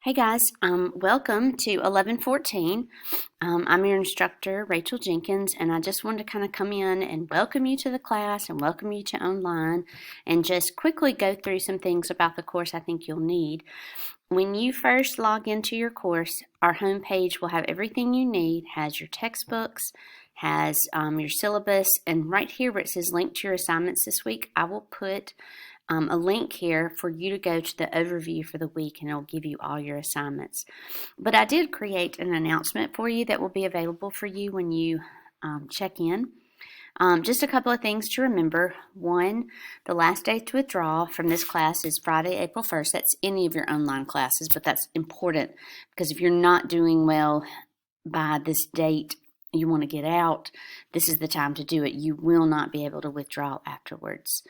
Hey guys, welcome to 1114. I'm your instructor, Rachel Jenkins, and I just wanted to kind of come in and welcome you to the class and welcome you to online and just quickly go through some things about the course I think you'll need. When you first log into your course, our home page will have everything you need, has your textbooks, has your syllabus, and right here where it says link to your assignments this week, I will put a link here for you to go to the overview for the week, and it'll give you all your assignments. But I did create an announcement for you that will be available for you when you check in. Just a couple of things to remember. One, the last day to withdraw from this class is Friday, April 1st. That's any of your online classes, but that's important because if you're not doing well by this date, you want to get out, this is the time to do it. You will not be able to withdraw afterwards.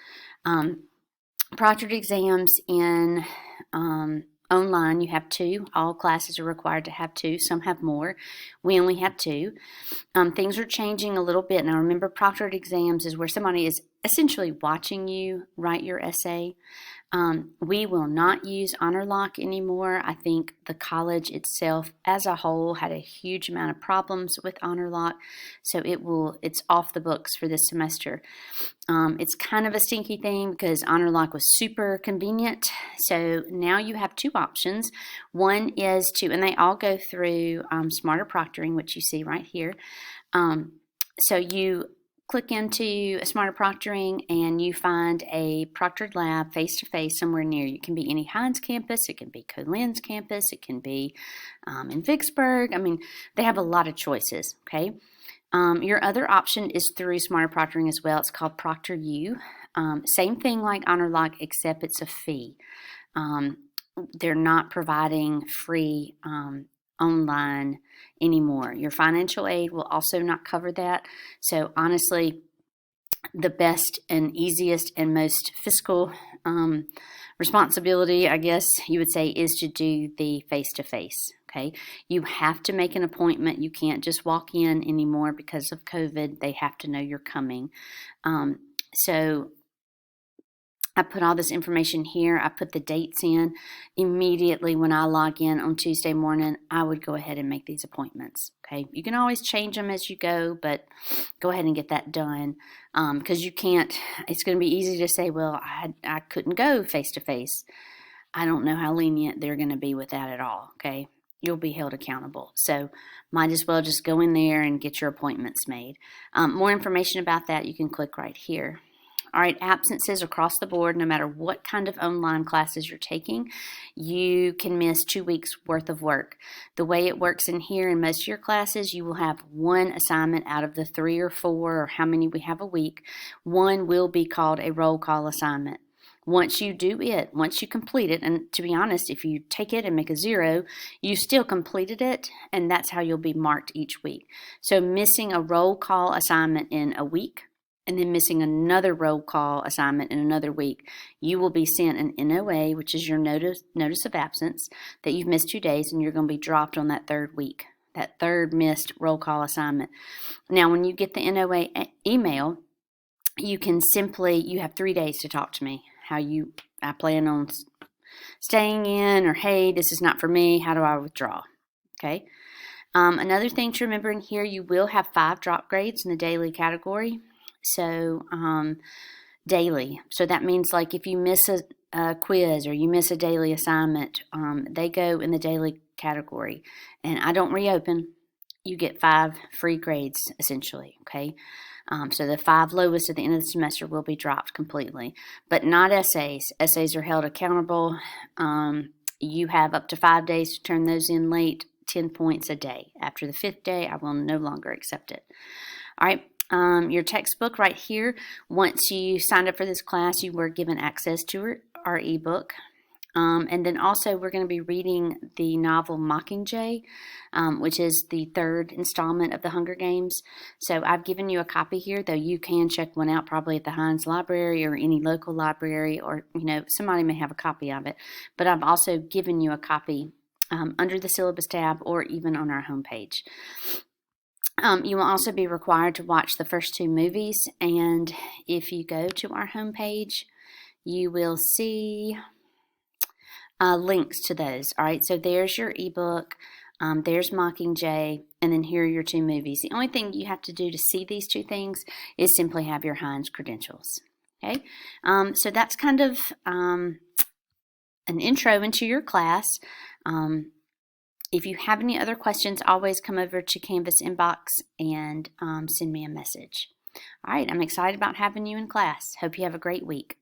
Proctored exams in online, you have two. All classes are required to have two. Some have more. We only have two. Things are changing a little bit. Now remember, proctored exams is where somebody is essentially watching you write your essay. We will not use Honor Lock anymore. I think the college itself as a whole had a huge amount of problems with Honor Lock, so it's off the books for this semester. It's kind of a stinky thing because Honor Lock was super convenient, so now you have two options. One is and they all go through Smarter Proctoring, which you see right here. So you click into Smarter Proctoring and you find a proctored lab face-to-face somewhere near you. It can be any Hines campus, it can be Colin's campus, it can be in Vicksburg. I mean, they have a lot of choices, okay? Your other option is through Smarter Proctoring as well. It's called ProctorU. Same thing like Honor Lock, except it's a fee. They're not providing free online anymore. Your financial aid will also not cover that. So honestly, the best and easiest and most fiscal responsibility, I guess you would say, is to do the face-to-face. Okay, you have to make an appointment. You can't just walk in anymore because of COVID. They have to know you're coming. So I put all this information here. I put the dates in. Immediately when I log in on Tuesday morning, I would go ahead and make these appointments. Okay, you can always change them as you go, but go ahead and get that done because you can't. It's going to be easy to say, well, I couldn't go face to face. I don't know how lenient they're going to be with that at all. Okay, you'll be held accountable. So might as well just go in there and get your appointments made. More information about that, you can click right here. All right, absences across the board, no matter what kind of online classes you're taking, you can miss 2 weeks worth of work. The way it works in here in most of your classes, you will have one assignment out of the 3 or 4 or how many we have a week. One will be called a roll call assignment. Once you do it, once you complete it, and to be honest, if you take it and make a 0, you still completed it, and that's how you'll be marked each week. So missing a roll call assignment in a week, and then missing another roll call assignment in another week, you will be sent an NOA, which is your notice of absence, that you've missed 2 days, and you're going to be dropped on that third week, that third missed roll call assignment. Now, when you get the NOA email, you have 3 days to talk to me. I plan on staying in, or hey, this is not for me, how do I withdraw? Okay. Another thing to remember in here, you will have 5 drop grades in the daily category. So daily. So that means like if you miss a quiz or you miss a daily assignment, they go in the daily category. And I don't reopen. You get 5 free grades essentially. Okay. So the 5 lowest at the end of the semester will be dropped completely, but not essays. Essays are held accountable. You have up to 5 days to turn those in late, 10 points a day. After the 5th day, I will no longer accept it. All right. Your textbook right here, once you signed up for this class, you were given access to our ebook. And then also we're going to be reading the novel Mockingjay, which is the 3rd installment of the Hunger Games. So I've given you a copy here, though you can check one out probably at the Hines Library or any local library, or somebody may have a copy of it. But I've also given you a copy under the syllabus tab or even on our homepage. You will also be required to watch the first 2 movies, and if you go to our homepage, you will see links to those. All right, so there's your ebook, there's Mockingjay, and then here are your 2 movies. The only thing you have to do to see these 2 things is simply have your Hines credentials. Okay, so that's kind of an intro into your class. If you have any other questions, always come over to Canvas inbox and send me a message. All right, I'm excited about having you in class. Hope you have a great week.